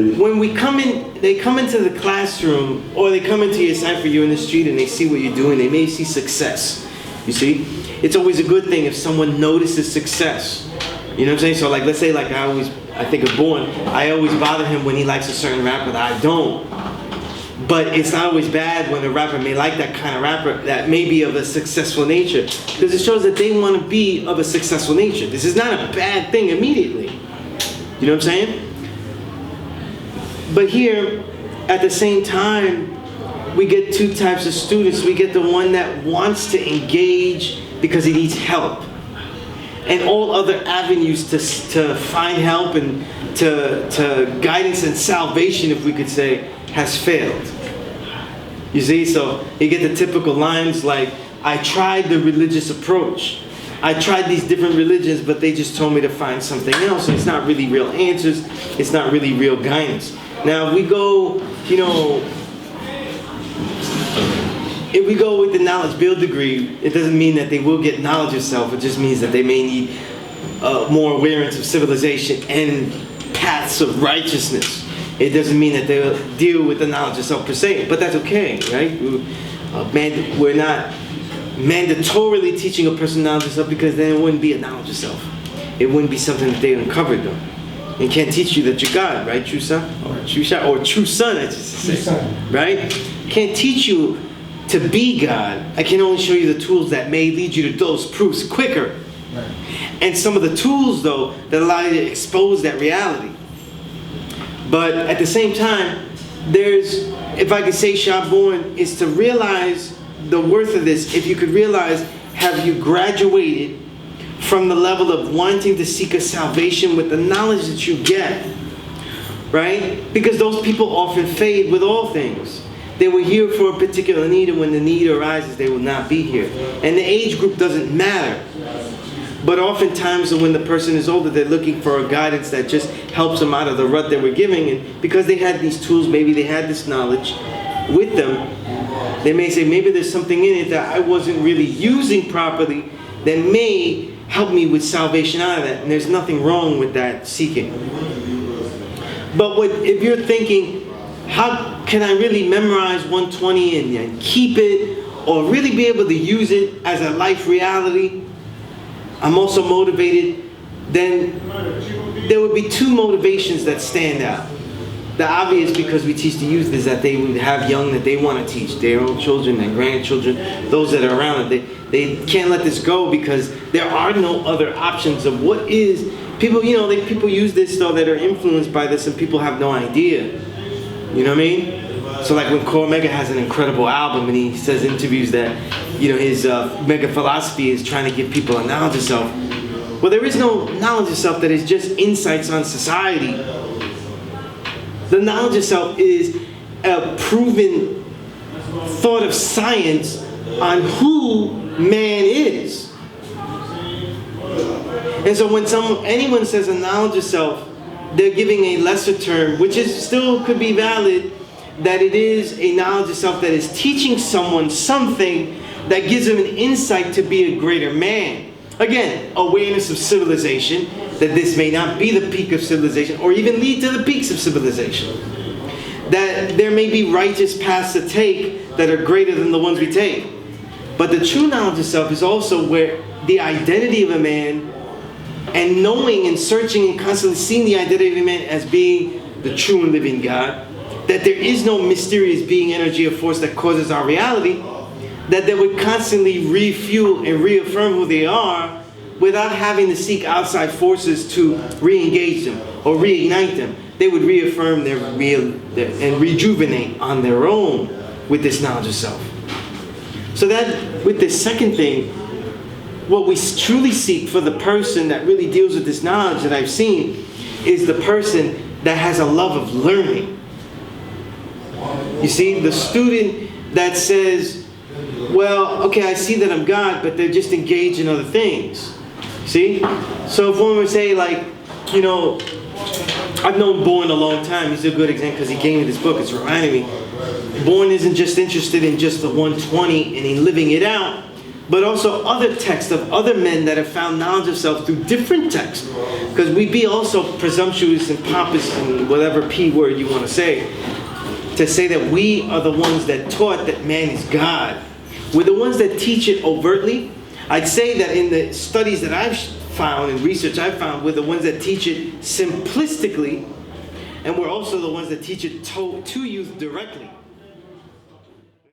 When we come in, they come into the classroom, or they come into your sign for you in the street, and they see what you're doing. They may see success. You see, it's always a good thing if someone notices success. You know what I'm saying? So like, let's say like I think of Born. I always bother him when he likes a certain rapper that I don't. But it's not always bad when a rapper may like that kind of rapper that may be of a successful nature, because it shows that they want to be of a successful nature. This is not a bad thing immediately. You know what I'm saying? But here, at the same time, we get two types of students. We get the one that wants to engage because he needs help, and all other avenues to find help and to guidance and salvation, if we could say, has failed. You see, so you get the typical lines like, I tried the religious approach. I tried these different religions, but they just told me to find something else. And it's not really real answers. It's not really real guidance. Now, if we go, if we go with the knowledge build degree, it doesn't mean that they will get knowledge of self. It just means that they may need more awareness of civilization and paths of righteousness. It doesn't mean that they'll deal with the knowledge of self per se, but that's okay, right? We're not mandatorily teaching a person knowledge of self, because then it wouldn't be a knowledge of self. It wouldn't be something that they uncovered, though. It can't teach you that you're God, right? True son? Or true shot, or true son, I just say. Right? Can't teach you to be God. I can only show you the tools that may lead you to those proofs quicker. Right. And some of the tools, though, that allow you to expose that reality. But at the same time, there's, if I could say, Shaborn, is to realize the worth of this. If you could realize, have you graduated from the level of wanting to seek a salvation with the knowledge that you get, right? Because those people often fade with all things. They were here for a particular need, and when the need arises, they will not be here. And the age group doesn't matter. But oftentimes when the person is older, they're looking for a guidance that just helps them out of the rut they were giving. And because they had these tools, maybe they had this knowledge with them, they may say, maybe there's something in it that I wasn't really using properly that may help me with salvation out of that. And there's nothing wrong with that seeking. But if you're thinking, how can I really memorize 120 and keep it, or really be able to use it as a life reality? I'm also motivated. Then there would be two motivations that stand out. The obvious, because we teach the youth, is that they would have young that they want to teach, their own children, their grandchildren, those that are around them. They can't let this go, because there are no other options of what is. People, people use this, though, that are influenced by this, and people have no idea. You know what I mean? So like when Mecca has an incredible album, and he says in interviews that, his Mecca philosophy is trying to give people a knowledge of self. Well, there is no knowledge of self that is just insights on society. The knowledge of self is a proven thought of science on who man is. And so when anyone says a knowledge of self, they're giving a lesser term, which is still could be valid, that it is a knowledge of self that is teaching someone something that gives them an insight to be a greater man. Again, awareness of civilization, that this may not be the peak of civilization, or even lead to the peaks of civilization. That there may be righteous paths to take that are greater than the ones we take. But the true knowledge of self is also where the identity of a man, and knowing and searching and constantly seeing the identity of a man as being the true and living God, that there is no mysterious being, energy, or force that causes our reality, that they would constantly refuel and reaffirm who they are without having to seek outside forces to re-engage them or reignite them. They would reaffirm and rejuvenate on their own with this knowledge of self. So that, with this second thing, what we truly seek for the person that really deals with this knowledge that I've seen is the person that has a love of learning. You see, the student that says, well, okay, I see that I'm God, but they're just engaged in other things. See? So if one would say, like, I've known Born a long time. He's a good example because he gave me this book. It's reminding me. Born isn't just interested in just the 120 and in living it out, but also other texts of other men that have found knowledge of self through different texts. Because we be also presumptuous and pompous and whatever P word you want to say that we are the ones that taught that man is God. We're the ones that teach it overtly. I'd say that in the studies that I've found and research I've found, we're the ones that teach it simplistically, and we're also the ones that teach it to youth directly.